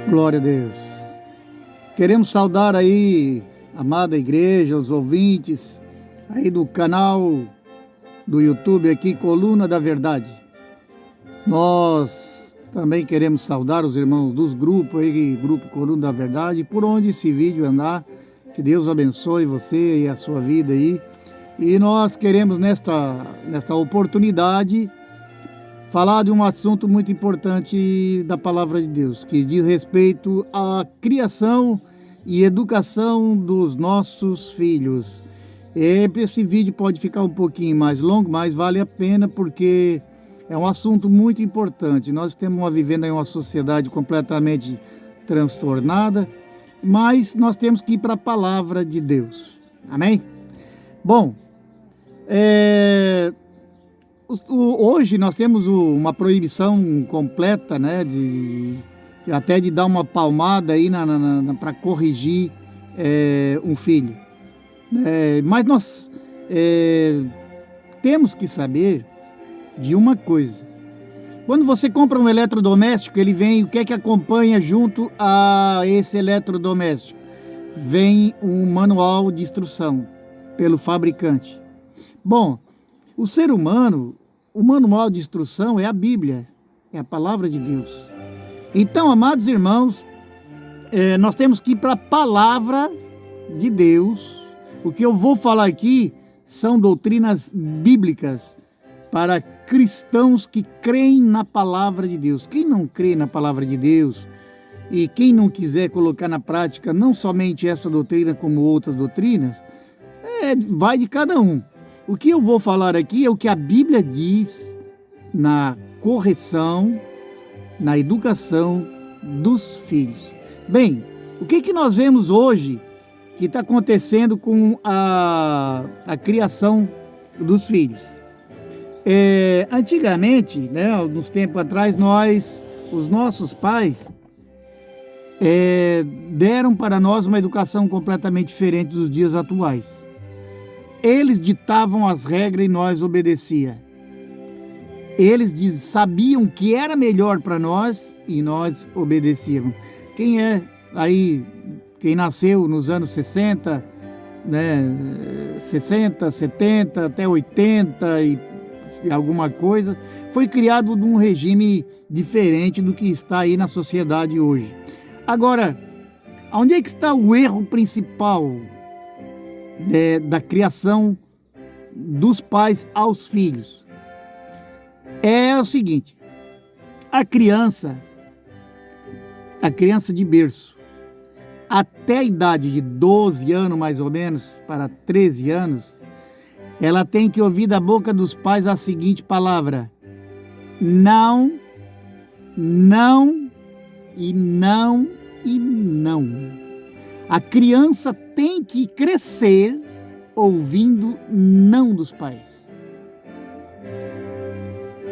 Glória a Deus. Queremos saudar aí, amada igreja, os ouvintes aí do canal do YouTube aqui, Coluna da Verdade. Nós também queremos saudar os irmãos dos grupos aí, Grupo Coluna da Verdade, por onde esse vídeo andar. Que Deus abençoe você e a sua vida aí. E nós queremos nesta oportunidade falar de um assunto muito importante da palavra de Deus, que diz respeito à criação e educação dos nossos filhos. Esse vídeo pode ficar um pouquinho mais longo, mas vale a pena porque é um assunto muito importante. Nós estamos vivendo em uma sociedade completamente transtornada, mas nós temos que ir para a palavra de Deus. Amém? Bom, hoje nós temos uma proibição completa, né, até de dar uma palmada aí para corrigir um filho. Mas nós temos que saber de uma coisa. Quando você compra um eletrodoméstico, ele vem, o que é que acompanha junto a esse eletrodoméstico? Vem um manual de instrução pelo fabricante. Bom, o ser humano, o manual de instrução é a Bíblia, é a palavra de Deus. Então, amados irmãos, nós temos que ir para a palavra de Deus. O que eu vou falar aqui são doutrinas bíblicas para cristãos que creem na palavra de Deus. Quem não crê na palavra de Deus e quem não quiser colocar na prática não somente essa doutrina como outras doutrinas, vai de cada um. O que eu vou falar aqui é o que a Bíblia diz na correção, na educação dos filhos. Bem, o que nós vemos hoje que está acontecendo com a criação dos filhos? Antigamente, né, uns tempos atrás, os nossos pais, deram para nós uma educação completamente diferente dos dias atuais. Eles ditavam as regras e nós obedecíamos. Eles sabiam o que era melhor para nós e nós obedecíamos. Quem nasceu nos anos 60, né, 60, 70, até 80 e alguma coisa, foi criado num regime diferente do que está aí na sociedade hoje. Agora, onde é que está o erro principal da criação dos pais aos filhos? É o seguinte: a criança de berço, até a idade de 12 anos mais ou menos, para 13 anos, ela tem que ouvir da boca dos pais a seguinte palavra: não, não e não e não. A criança tem que crescer ouvindo não dos pais.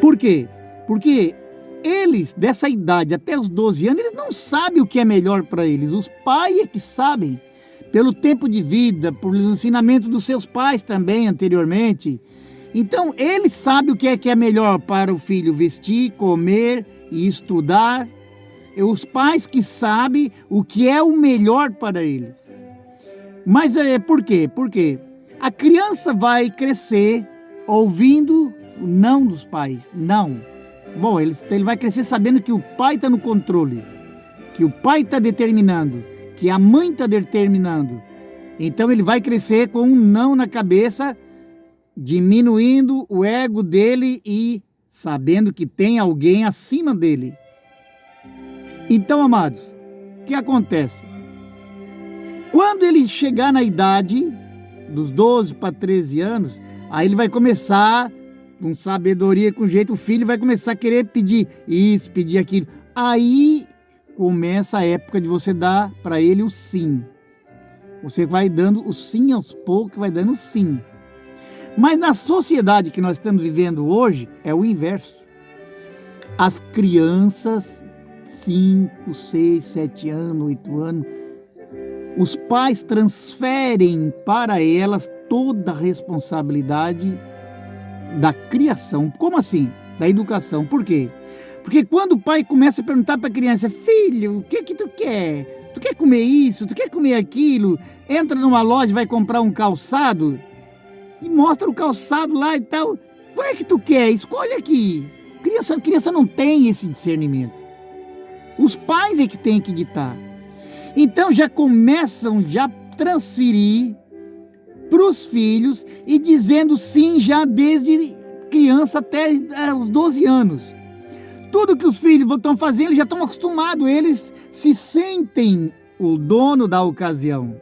Por quê? Porque eles, dessa idade até os 12 anos, eles não sabem o que é melhor para eles. Os pais é que sabem, pelo tempo de vida, pelos ensinamentos dos seus pais também anteriormente. Então, eles sabem o que é melhor para o filho vestir, comer e estudar. Os pais que sabem o que é o melhor para eles. Mas por quê? Porque a criança vai crescer ouvindo o não dos pais. Não. Bom, ele vai crescer sabendo que o pai está no controle, que o pai está determinando, que a mãe está determinando. Então ele vai crescer com um não na cabeça, diminuindo o ego dele e sabendo que tem alguém acima dele. Então, amados, o que acontece? Quando ele chegar na idade dos 12 para 13 anos, aí ele vai começar, com sabedoria, com jeito, o filho vai começar a querer pedir isso, pedir aquilo. Aí começa a época de você dar para ele o sim. Você vai dando o sim aos poucos, vai dando o sim. Mas na sociedade que nós estamos vivendo hoje, é o inverso. As crianças, 5, 6, 7 anos, 8 anos, os pais transferem para elas toda a responsabilidade da criação. Como assim? Da educação. Por quê? Porque quando o pai começa a perguntar para a criança, filho, o que tu quer? Tu quer comer isso? Tu quer comer aquilo? Entra numa loja, vai comprar um calçado e mostra o calçado lá e tal. Qual é que tu quer? Escolhe aqui. Criança não tem esse discernimento. Os pais é que têm que ditar. Então já começam a transferir para os filhos e dizendo sim já desde criança até os 12 anos. Tudo que os filhos estão fazendo, eles já estão acostumados, eles se sentem o dono da ocasião.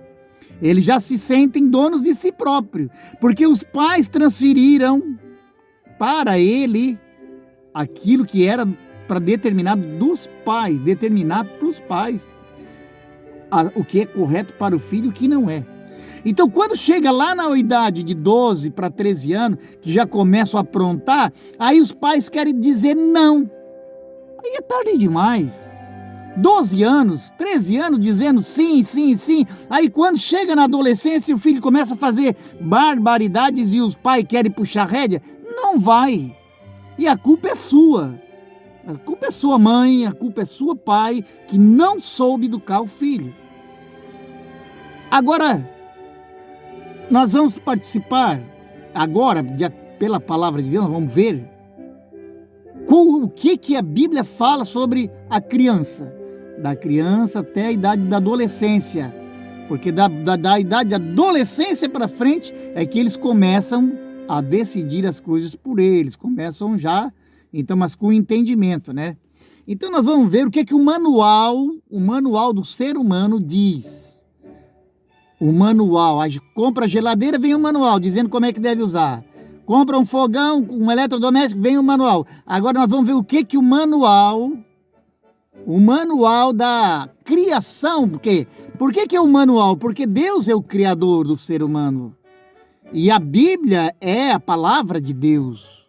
Eles já se sentem donos de si próprio, porque os pais transferiram para ele aquilo que era para determinar dos pais, determinar para os pais o que é correto para o filho e o que não é. Então, quando chega lá na idade de 12 para 13 anos, que já começam a aprontar, aí os pais querem dizer não. Aí é tarde demais. 12 anos, 13 anos dizendo sim, sim, sim. Aí quando chega na adolescência, o filho começa a fazer barbaridades e os pais querem puxar a rédea, não vai. E a culpa é sua. A culpa é sua mãe, a culpa é sua pai, que não soube educar o filho. Agora, nós vamos participar, agora, pela palavra de Deus, nós vamos ver o que a Bíblia fala sobre a criança. Da criança até a idade da adolescência. Porque da idade da adolescência para frente é que eles começam a decidir as coisas por eles. Começam já, então, mas com entendimento, né? Então nós vamos ver o que o manual do ser humano diz. O manual, compra a geladeira, vem um manual dizendo como é que deve usar. Compra um fogão, um eletrodoméstico, vem um manual. Agora nós vamos ver o que o manual da criação, por que é o manual? Porque Deus é o criador do ser humano. E a Bíblia é a palavra de Deus.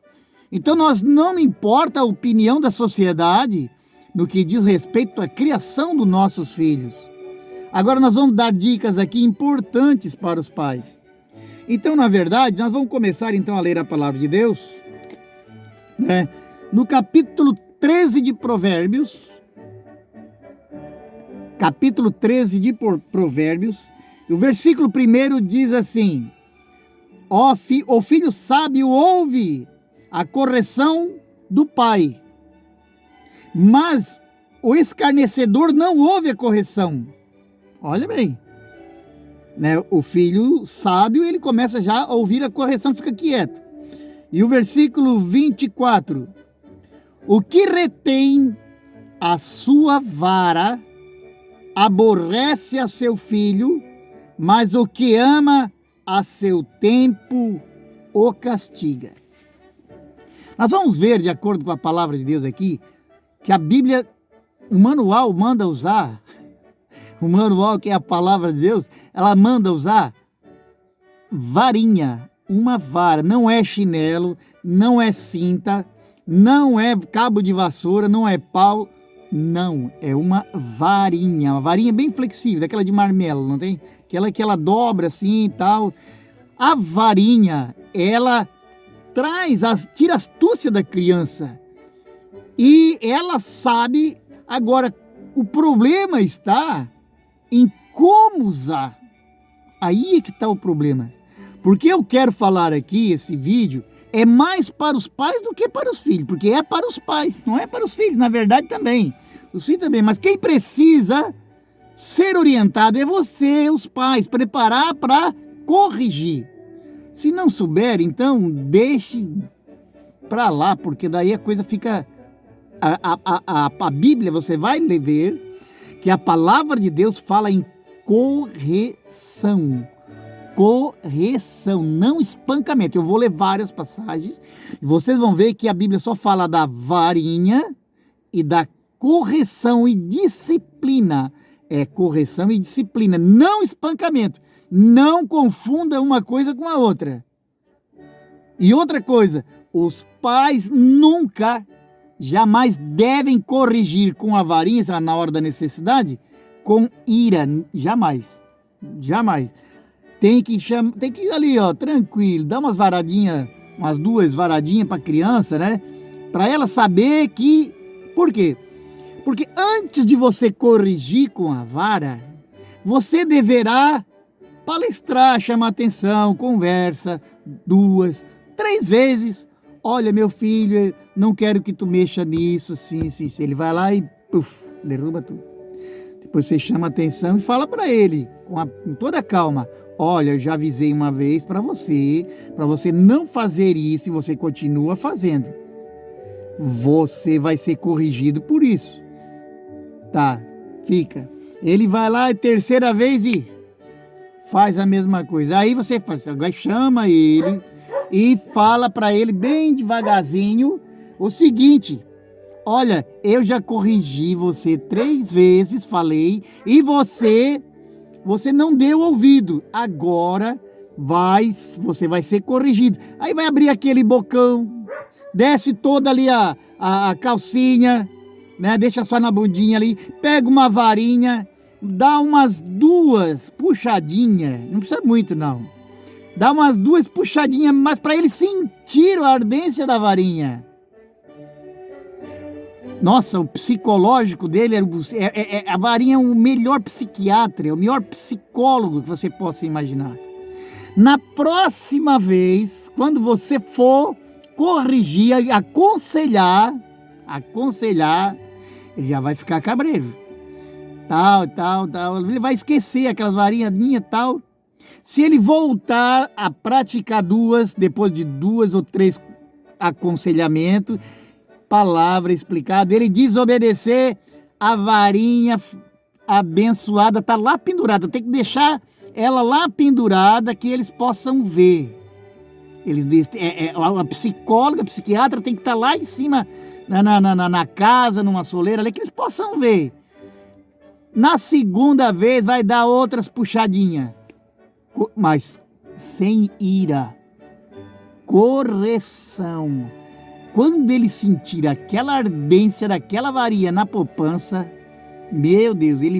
Então nós não importa a opinião da sociedade no que diz respeito à criação dos nossos filhos. Agora nós vamos dar dicas aqui importantes para os pais. Então, na verdade, nós vamos começar então a ler a palavra de Deus, né? No capítulo 13 de Provérbios, o versículo 1 diz assim: o filho sábio ouve a correção do pai, mas o escarnecedor não ouve a correção. Olha bem, né? O filho sábio, ele começa já a ouvir a correção, fica quieto. E o versículo 24: o que retém a sua vara aborrece a seu filho, mas o que ama a seu tempo o castiga. Nós vamos ver, de acordo com a palavra de Deus aqui, que a Bíblia, o manual manda usar, o manual que é a palavra de Deus, ela manda usar varinha, uma vara, não é chinelo, não é cinta, não é cabo de vassoura, não é pau, não, é uma varinha bem flexível, daquela de marmelo, não tem? Aquela que ela dobra assim e tal. A varinha, ela tira a astúcia da criança e ela sabe. Agora, o problema está em como usar. Aí é que está o problema. Porque eu quero falar aqui, esse vídeo, é mais para os pais do que para os filhos, porque é para os pais, não é para os filhos, na verdade também. Os filhos também, mas quem precisa ser orientado é você, os pais, preparar para corrigir. Se não souber, então deixe para lá, porque daí a coisa fica... A Bíblia, você vai ver que a palavra de Deus fala em correção. Correção, não espancamento. Eu vou ler várias passagens e vocês vão ver que a Bíblia só fala da varinha e da correção e disciplina. É correção e disciplina, não espancamento. Não confunda uma coisa com a outra. E outra coisa, os pais nunca, jamais devem corrigir com a varinha, na hora da necessidade, com ira. Jamais. Jamais. Tem que ir ali, ó, tranquilo, dar umas varadinhas, umas 2 varadinhas para a criança, né? Para ela saber que Por quê? Porque antes de você corrigir com a vara, você deverá palestrar, chamar atenção, conversa 2, 3 vezes. Olha, meu filho, não quero que tu mexa nisso, sim. Ele vai lá e derruba tudo. Depois você chama atenção e fala para ele, com toda calma. Olha, eu já avisei uma vez para você não fazer isso e você continua fazendo. Você vai ser corrigido por isso. Tá, fica. Ele vai lá a terceira vez e faz a mesma coisa. Aí você faz, agora chama ele e fala para ele bem devagarzinho o seguinte: olha, eu já corrigi você 3 vezes, falei, e você não deu ouvido. Agora você vai ser corrigido. Aí vai abrir aquele bocão, desce toda ali a calcinha, né? Deixa só na bundinha ali, pega uma varinha, dá umas 2 puxadinhas, não precisa muito não. Dá umas 2 puxadinhas, mas para ele sentir a ardência da varinha. Nossa, o psicológico dele, a varinha é o melhor psiquiatra, é o melhor psicólogo que você possa imaginar. Na próxima vez, quando você for corrigir, aconselhar, ele já vai ficar cabreiro. Tal. Ele vai esquecer aquelas varinhas, tal. Se ele voltar a praticar 2, depois de 2 ou 3 aconselhamentos, palavra explicada, ele desobedecer, a varinha abençoada está lá pendurada. Tem que deixar ela lá pendurada que eles possam ver. A psicóloga, a psiquiatra tem que estar lá em cima, na casa, numa soleira, ali, que eles possam ver. Na segunda vez vai dar outras puxadinhas, mas sem ira. Correção. Quando ele sentir aquela ardência daquela varinha na poupança, meu Deus, ele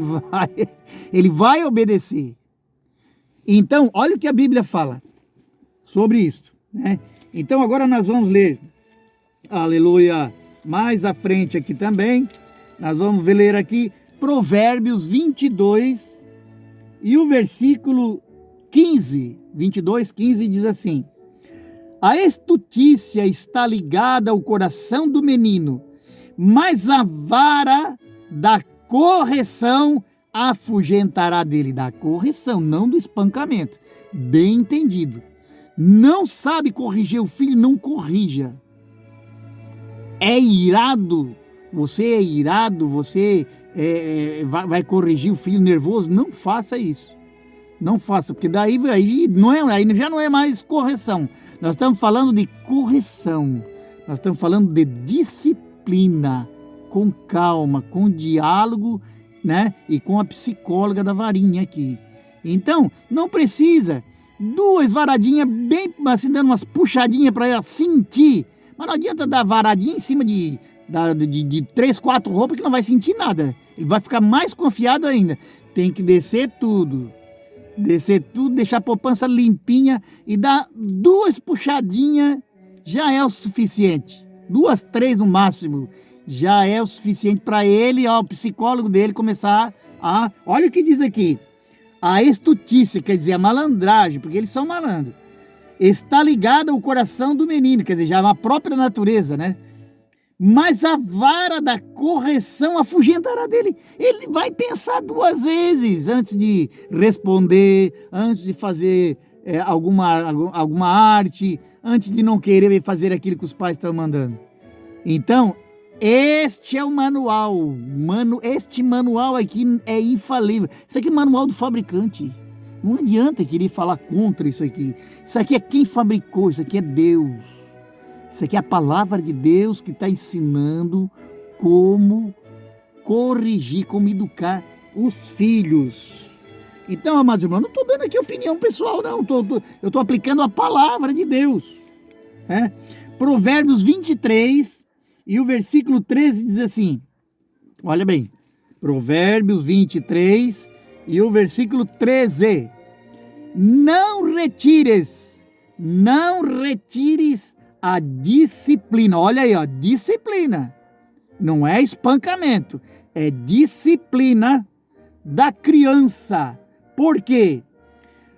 vai obedecer. Então, olha o que a Bíblia fala sobre isso, né? Então, agora nós vamos ler, aleluia, mais à frente aqui também, nós vamos ler aqui Provérbios 22 e o versículo 15, 22:15 diz assim: a estutícia está ligada ao coração do menino, mas a vara da correção afugentará dele. Da correção, não do espancamento. Bem entendido. Não sabe corrigir o filho, não corrija. É irado, você vai corrigir o filho nervoso? Não faça isso. Não faça, porque daí aí já não é mais correção. Nós estamos falando de correção, nós estamos falando de disciplina, com calma, com diálogo, né? E com a psicóloga da varinha aqui. Então, não precisa 2 varadinhas, bem assim, dando umas puxadinhas para ela sentir. Mas não adianta dar varadinha em cima de 3, 4 roupas que não vai sentir nada. Ele vai ficar mais confiado ainda. Tem que descer tudo, deixar a poupança limpinha e dar 2 puxadinhas, já é o suficiente. 2, 3 no máximo, já é o suficiente para ele, o psicólogo dele começar a... Olha o que diz aqui: a estutícia, quer dizer, a malandragem, porque eles são malandros, está ligada ao coração do menino, quer dizer, já é uma própria natureza, né? Mas a vara da correção afugentará dele. Ele vai pensar 2 vezes antes de responder, antes de fazer alguma arte, antes de não querer fazer aquilo que os pais estão mandando. Então, este é o manual. Este manual aqui é infalível. Isso aqui é o manual do fabricante. Não adianta querer falar contra isso aqui. Isso aqui é quem fabricou, isso aqui é Deus. Isso aqui é a palavra de Deus que está ensinando como corrigir, como educar os filhos. Então, amados irmãos, não estou dando aqui opinião pessoal, não. Eu estou aplicando a palavra de Deus. Provérbios 23 e o versículo 13 diz assim, olha bem, Provérbios 23 e o versículo 13. Não retires a disciplina. Olha aí, disciplina. Não é espancamento, é disciplina da criança. Por quê?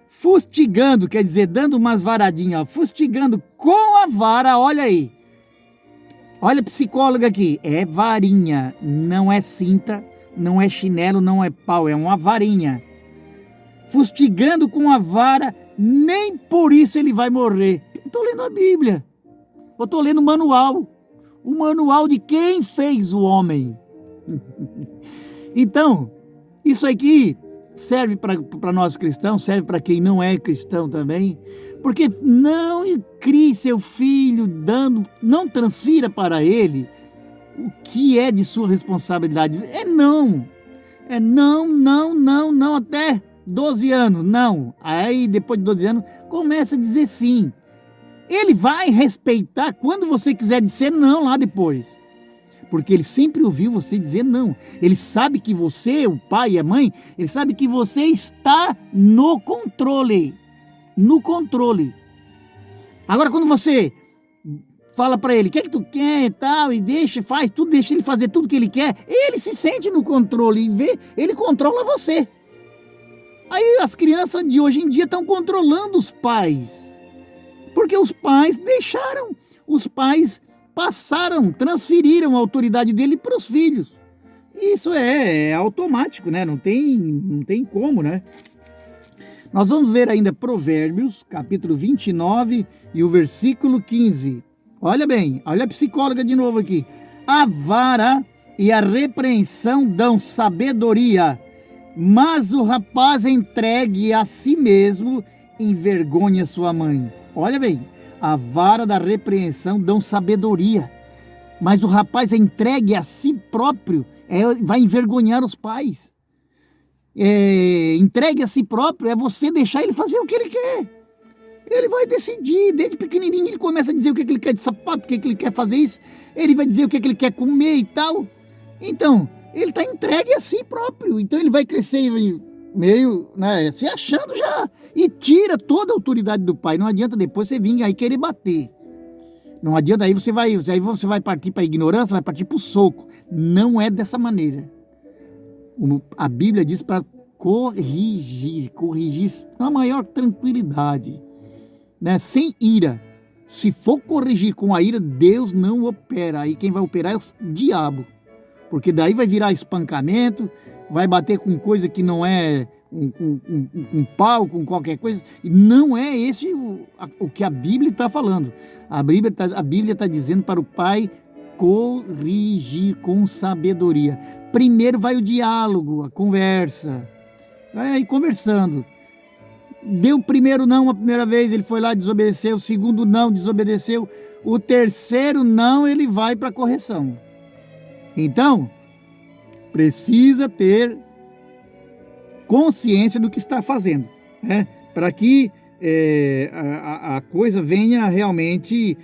Fustigando, quer dizer, dando umas varadinhas, fustigando com a vara, olha aí. Olha a psicóloga aqui, é varinha, não é cinta, não é chinelo, não é pau, é uma varinha. Fustigando com a vara, nem por isso ele vai morrer. Eu estou lendo a Bíblia, eu estou lendo o manual de quem fez o homem. Então, isso aqui serve para nós cristãos, serve para quem não é cristão também, porque não crie seu filho não transfira para ele o que é de sua responsabilidade. É não, até 12 anos, não. Aí depois de 12 anos, começa a dizer sim. Ele vai respeitar quando você quiser dizer não lá depois. Porque ele sempre ouviu você dizer não. Ele sabe que você, o pai e a mãe, ele sabe que você está no controle. No controle. Agora, quando você fala para ele, o que é que tu quer e tal, e deixa ele fazer tudo que ele quer, ele se sente no controle e ele controla você. Aí as crianças de hoje em dia estão controlando os pais. Porque os pais transferiram a autoridade dele para os filhos. Isso é automático, né? Não tem como, né? Nós vamos ver ainda Provérbios, capítulo 29 e o versículo 15. Olha bem, olha a psicóloga de novo aqui. A vara e a repreensão dão sabedoria, mas o rapaz entregue a si mesmo envergonha sua mãe. Olha bem, a vara da repreensão dão sabedoria, mas o rapaz entregue a si próprio vai envergonhar os pais. Entregue a si próprio é você deixar ele fazer o que ele quer. Ele vai decidir, desde pequenininho ele começa a dizer o que ele quer de sapato, o que ele quer fazer isso, ele vai dizer o que ele quer comer e tal. Então, ele está entregue a si próprio, então ele vai crescer meio, né, se achando já, e tira toda a autoridade do pai. Não adianta depois você vir aí querer bater. Não adianta, aí você vai partir para a ignorância, vai partir para o soco. Não é dessa maneira. A Bíblia diz para corrigir na maior tranquilidade, né, sem ira. Se for corrigir com a ira, Deus não opera. Aí quem vai operar é o diabo. Porque daí vai virar espancamento, vai bater com coisa que não é um pau, com qualquer coisa. E não é esse o que a Bíblia está falando. A Bíblia está dizendo para o pai corrigir com sabedoria. Primeiro vai o diálogo, a conversa. Vai aí conversando. Deu o primeiro não a primeira vez, ele foi lá, desobedeceu. O segundo não, desobedeceu. O terceiro não, ele vai para a correção. Então, precisa ter consciência do que está fazendo, né? Para que a coisa venha realmente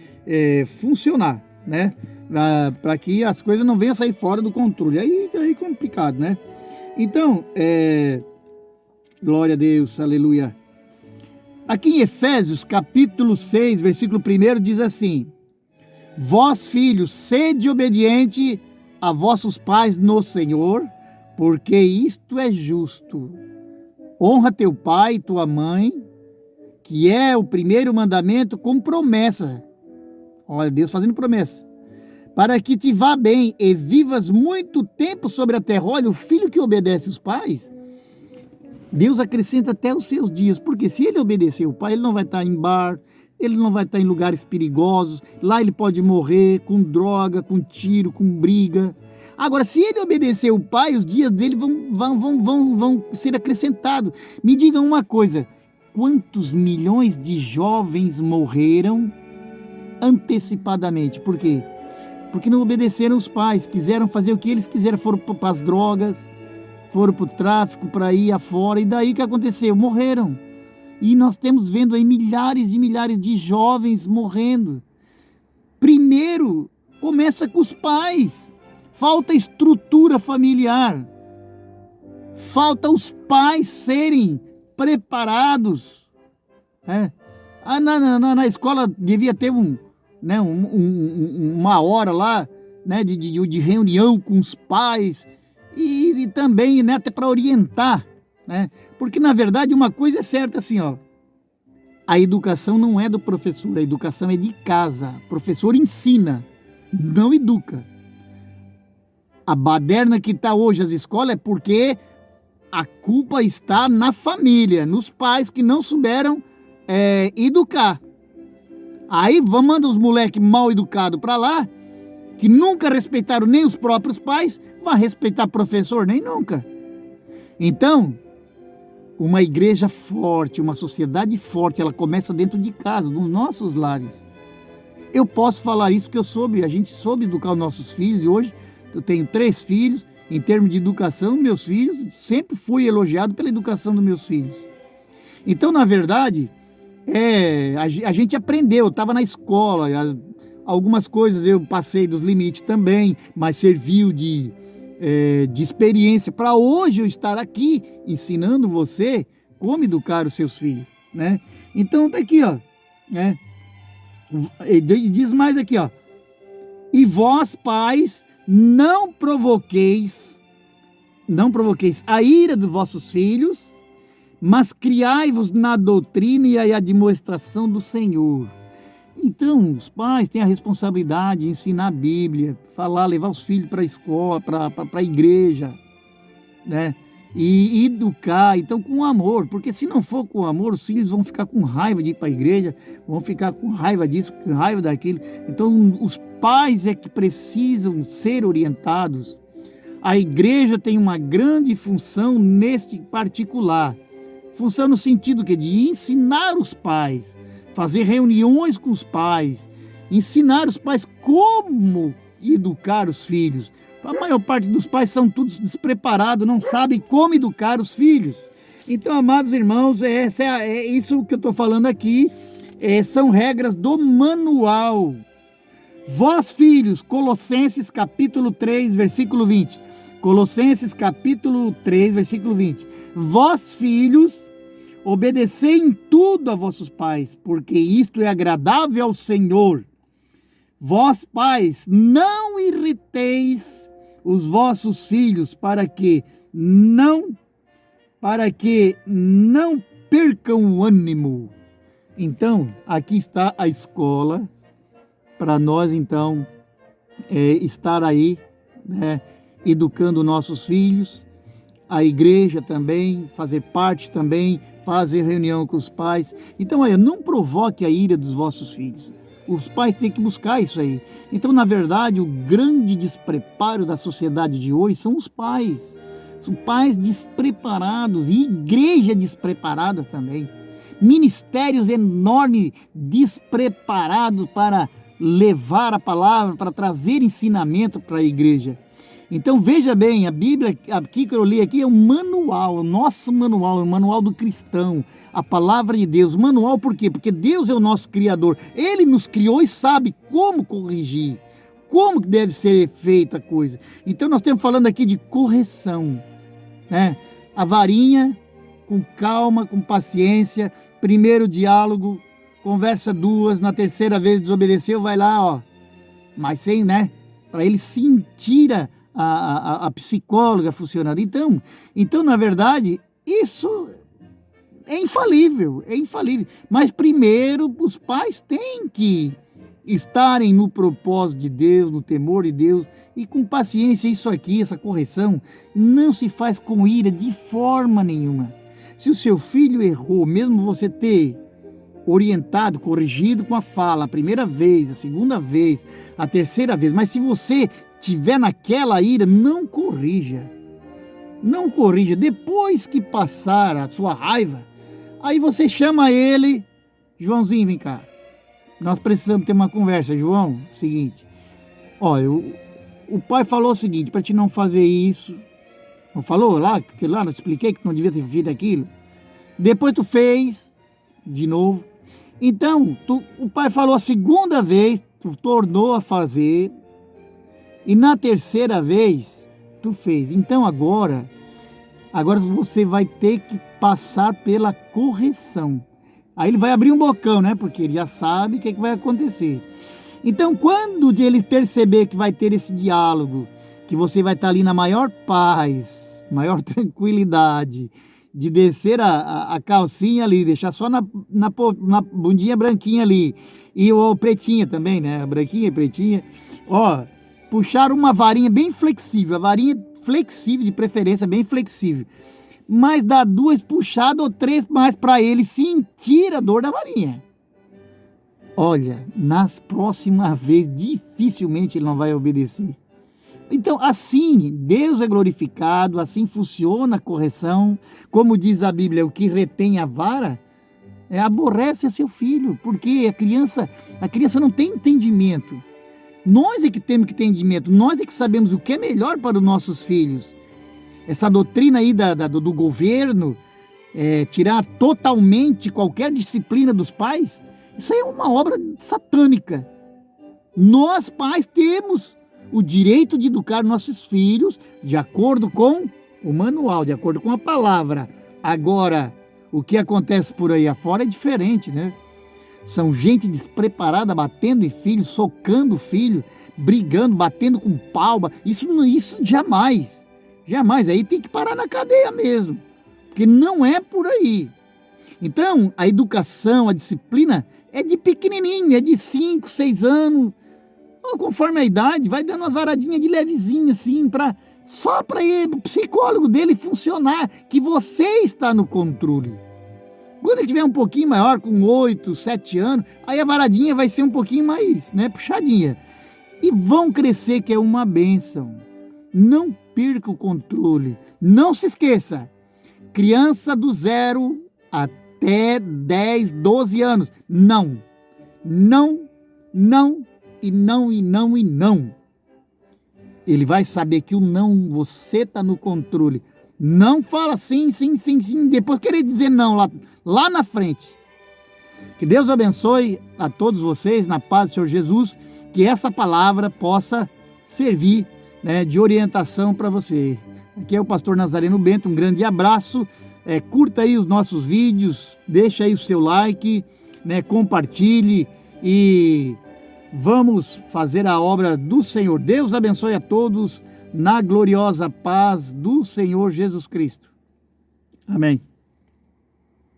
funcionar, né? Para que as coisas não venham sair fora do controle. Aí é complicado, né? Então, glória a Deus, aleluia. Aqui em Efésios, capítulo 6, versículo 1, diz assim: vós, filhos, sede obediente a vossos pais no Senhor, porque isto é justo. Honra teu pai e tua mãe, que é o primeiro mandamento com promessa. Olha, Deus fazendo promessa. Para que te vá bem e vivas muito tempo sobre a terra. Olha, o filho que obedece os pais, Deus acrescenta até os seus dias. Porque se ele obedecer o pai, ele não vai estar em bar, ele não vai estar em lugares perigosos. Lá ele pode morrer com droga, com tiro, com briga. Agora, se ele obedecer o pai, os dias dele vão ser acrescentados. Me digam uma coisa: quantos milhões de jovens morreram antecipadamente? Por quê? Porque não obedeceram os pais, quiseram fazer o que eles quiseram, foram para as drogas, foram para o tráfico, para ir afora, e daí o que aconteceu? Morreram. E nós temos vendo aí milhares e milhares de jovens morrendo. Primeiro, começa com os pais. Falta estrutura familiar. Falta os pais serem preparados. Na escola devia ter uma hora lá né, de reunião com os pais e também, né, até para orientar, né? Porque, na verdade, uma coisa é certa assim, ó, a educação não é do professor, a educação é de casa. O professor ensina, não educa. A baderna que está hoje as escolas é porque a culpa está na família, nos pais que não souberam educar. Aí manda os moleques mal educados para lá, que nunca respeitaram nem os próprios pais, vai respeitar professor nem nunca. Então, uma igreja forte, uma sociedade forte, ela começa dentro de casa, nos nossos lares. Eu posso falar isso porque a gente soube educar os nossos filhos, e hoje eu tenho 3 filhos. Em termos de educação, meus filhos, sempre fui elogiado pela educação dos meus filhos. Então, na verdade, a gente aprendeu, estava na escola, algumas coisas eu passei dos limites também, mas serviu de experiência para hoje eu estar aqui ensinando você como educar os seus filhos, né? Então, tá aqui, ó, né? E diz mais aqui, ó: e vós, pais, não provoqueis a ira dos vossos filhos, mas criai-vos na doutrina e a admoestação do Senhor. Então, os pais têm a responsabilidade de ensinar a Bíblia, levar os filhos para a escola, para a igreja, né? E educar, então, com amor, porque se não for com amor, os filhos vão ficar com raiva de ir para a igreja, vão ficar com raiva disso, com raiva daquilo. Então, os pais é que precisam ser orientados. A igreja tem uma grande função neste particular. Função no sentido de ensinar os pais, fazer reuniões com os pais, ensinar os pais como educar os filhos. A maior parte dos pais são todos despreparados, não sabem como educar os filhos. Então, amados irmãos, é isso que eu estou falando aqui, são regras do manual. Vós, filhos, Colossenses capítulo 3, versículo 20. Colossenses capítulo 3, versículo 20. Vós, filhos, obedecei em tudo a vossos pais, porque isto é agradável ao Senhor. Vós, pais, não irriteis os vossos filhos para que não percam o ânimo. Então, aqui está a escola para nós, então, estar aí, né, educando nossos filhos, a igreja também, fazer parte também, fazer reunião com os pais. Então, não provoque a ira dos vossos filhos. Os pais têm que buscar isso aí. Então, na verdade, o grande despreparo da sociedade de hoje são os pais. São pais despreparados e igreja despreparada também. Ministérios enormes despreparados para levar a palavra, para trazer ensinamento para a igreja. Então, veja bem, a Bíblia aqui que eu li aqui é um manual, o nosso manual, é o manual do cristão, a palavra de Deus. Manual por quê? Porque Deus é o nosso Criador. Ele nos criou e sabe como corrigir, como que deve ser feita a coisa. Então, nós estamos falando aqui de correção, né? A varinha, com calma, com paciência, primeiro diálogo, conversa 2, na terceira vez desobedeceu, vai lá, ó. Mas sem, né? Para ele sentir a psicóloga funcionando. Então, na verdade, isso é infalível. Mas primeiro, os pais têm que estarem no propósito de Deus, no temor de Deus, e com paciência. Isso aqui, essa correção, não se faz com ira de forma nenhuma. Se o seu filho errou, mesmo você ter orientado, corrigido com a fala, a primeira vez, a segunda vez, a terceira vez, mas se você tiver naquela ira, não corrija. Não corrija. Depois que passar a sua raiva, aí você chama ele: Joãozinho, vem cá. Nós precisamos ter uma conversa. João, seguinte, o pai falou o seguinte, para te não fazer isso. Não falou lá, que lá eu te expliquei que não devia ter feito aquilo. Depois tu fez de novo. Então, o pai falou a segunda vez, tu tornou a fazer, e na terceira vez tu fez. Então agora você vai ter que passar pela correção. Aí ele vai abrir um bocão, né? Porque ele já sabe o que vai acontecer. Então, quando ele perceber que vai ter esse diálogo, que você vai estar ali na maior paz, maior tranquilidade, de descer a calcinha ali, deixar só na bundinha branquinha ali, e o pretinha também, né? Branquinha e pretinha. Ó, puxar uma varinha bem flexível, a varinha flexível, de preferência bem flexível. Mas dá 2 puxadas ou 3 mais para ele sentir a dor da varinha. Olha, nas próximas vezes, dificilmente ele não vai obedecer. Então, assim, Deus é glorificado, assim funciona a correção. Como diz a Bíblia, o que retém a vara aborrece a seu filho, porque a criança não tem entendimento. Nós é que temos que ter entendimento, nós é que sabemos o que é melhor para os nossos filhos. Essa doutrina aí do governo, tirar totalmente qualquer disciplina dos pais, isso aí é uma obra satânica. Nós, pais, temos o direito de educar nossos filhos de acordo com o manual, de acordo com a palavra. Agora, o que acontece por aí afora é diferente, né? São gente despreparada, batendo em filho, socando filho, brigando, batendo com pau. Isso jamais. Jamais. Aí tem que parar na cadeia mesmo. Porque não é por aí. Então, a educação, a disciplina é de pequenininho, é de 5, 6 anos. Ou conforme a idade, vai dando umas varadinhas de levezinho, assim, só para o psicólogo dele funcionar, que você está no controle. Quando ele tiver um pouquinho maior, com 8, 7 anos, aí a varadinha vai ser um pouquinho mais, puxadinha. E vão crescer, que é uma bênção. Não perca o controle. Não se esqueça, criança do 0 até 10, 12 anos. Não, não, não, e não, e não, e não. Ele vai saber que o não, você está no controle. Não fala sim, sim, sim, sim, depois querer dizer não lá na frente. Que Deus abençoe a todos vocês, na paz do Senhor Jesus, que essa palavra possa servir, de orientação para você. Aqui é o pastor Nazareno Bento, um grande abraço, curta aí os nossos vídeos, deixa aí o seu like, compartilhe e vamos fazer a obra do Senhor. Deus abençoe a todos na gloriosa paz do Senhor Jesus Cristo. Amém.